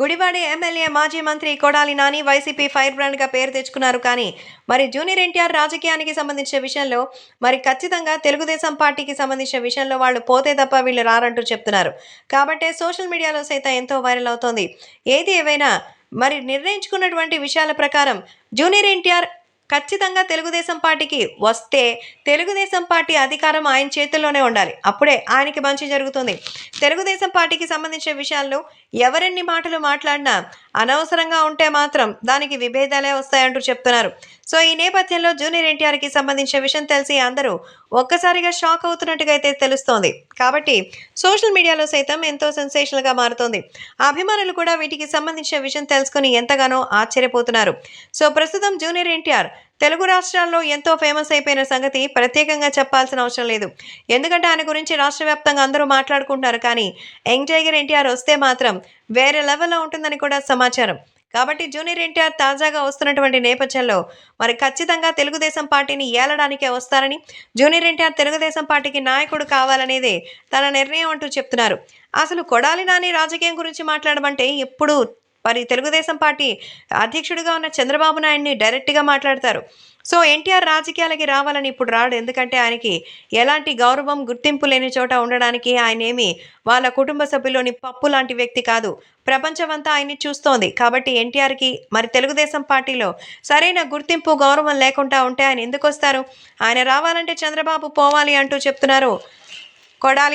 Gudivada MLA మాజీ మంత్రి Kodali Nani YCP fire బ్రాండ్గా పేరు తెచ్చుకున్నారు. కానీ మరి జూనియర్ ఎన్టీఆర్ రాజకీయానికి సంబంధించిన విషయంలో మరి ఖచ్చితంగా తెలుగుదేశం పార్టీకి సంబంధించిన విషయంలో వాళ్ళు పోతే తప్ప వీళ్ళు రారంటూ చెప్తున్నారు. కాబట్టే సోషల్ మీడియాలో సైతం ఎంతో వైరల్ అవుతోంది. ఏది ఏవైనా మరి నిర్ణయించుకున్నటువంటి విషయాల ప్రకారం జూనియర్ ఎన్టీఆర్ ఖచ్చితంగా తెలుగుదేశం పార్టీకి వస్తే తెలుగుదేశం పార్టీ అధికారం ఆయన చేతుల్లోనే ఉండాలి. అప్పుడే ఆయనకి మంచి జరుగుతుంది. తెలుగుదేశం పార్టీకి సంబంధించిన విషయాల్లో ఎవరెన్ని మాటలు మాట్లాడినా అనవసరంగా ఉంటే మాత్రం దానికి విభేదాలే వస్తాయంటూ చెప్తున్నారు. సో ఈ నేపథ్యంలో జూనియర్ ఎన్టీఆర్కి సంబంధించిన విషయం తెలిసి అందరూ ఒక్కసారిగా షాక్ అవుతున్నట్టుగా అయితే తెలుస్తోంది. కాబట్టి సోషల్ మీడియాలో సైతం ఎంతో సెన్సేషనల్గా మారుతోంది. అభిమానులు కూడా వీటికి సంబంధించిన విషయం తెలుసుకుని ఎంతగానో ఆశ్చర్యపోతున్నారు. సో ప్రస్తుతం జూనియర్ ఎన్టీఆర్ తెలుగు రాష్ట్రాల్లో ఎంతో ఫేమస్ అయిపోయిన సంగతి ప్రత్యేకంగా చెప్పాల్సిన అవసరం లేదు. ఎందుకంటే ఆయన గురించి రాష్ట్ర వ్యాప్తంగా అందరూ మాట్లాడుకుంటున్నారు. కానీ యంగ్ టైగర్ ఎన్టీఆర్ వస్తే మాత్రం వేరే లెవెల్లో ఉంటుందని కూడా సమాచారం. కాబట్టి జూనియర్ ఎన్టీఆర్ తాజాగా వస్తున్నటువంటి నేపథ్యంలో మరి ఖచ్చితంగా తెలుగుదేశం పార్టీని ఏలడానికే వస్తారని, జూనియర్ ఎన్టీఆర్ తెలుగుదేశం పార్టీకి నాయకుడు కావాలనేదే తన నిర్ణయం అంటూ చెప్తున్నారు. అసలు కొడాలి నాని రాజకీయం గురించి మాట్లాడమంటే ఎప్పుడు మరి తెలుగుదేశం పార్టీ అధ్యక్షుడిగా ఉన్న చంద్రబాబు నాయుడిని డైరెక్ట్గా మాట్లాడతారు. సో ఎన్టీఆర్ రాజకీయాలకి రావాలని ఇప్పుడు రాడు. ఎందుకంటే ఆయనకి ఎలాంటి గౌరవం గుర్తింపు లేని చోట ఉండడానికి ఆయనేమి వాళ్ళ కుటుంబ సభ్యుల్లోని పప్పు లాంటి వ్యక్తి కాదు. ప్రపంచమంతా ఆయన్ని చూస్తోంది. కాబట్టి ఎన్టీఆర్కి మరి తెలుగుదేశం పార్టీలో సరైన గుర్తింపు గౌరవం లేకుండా ఉంటే ఆయన ఎందుకు వస్తారు? ఆయన రావాలంటే చంద్రబాబు పోవాలి అంటూ చెప్తున్నారు కొడాలి.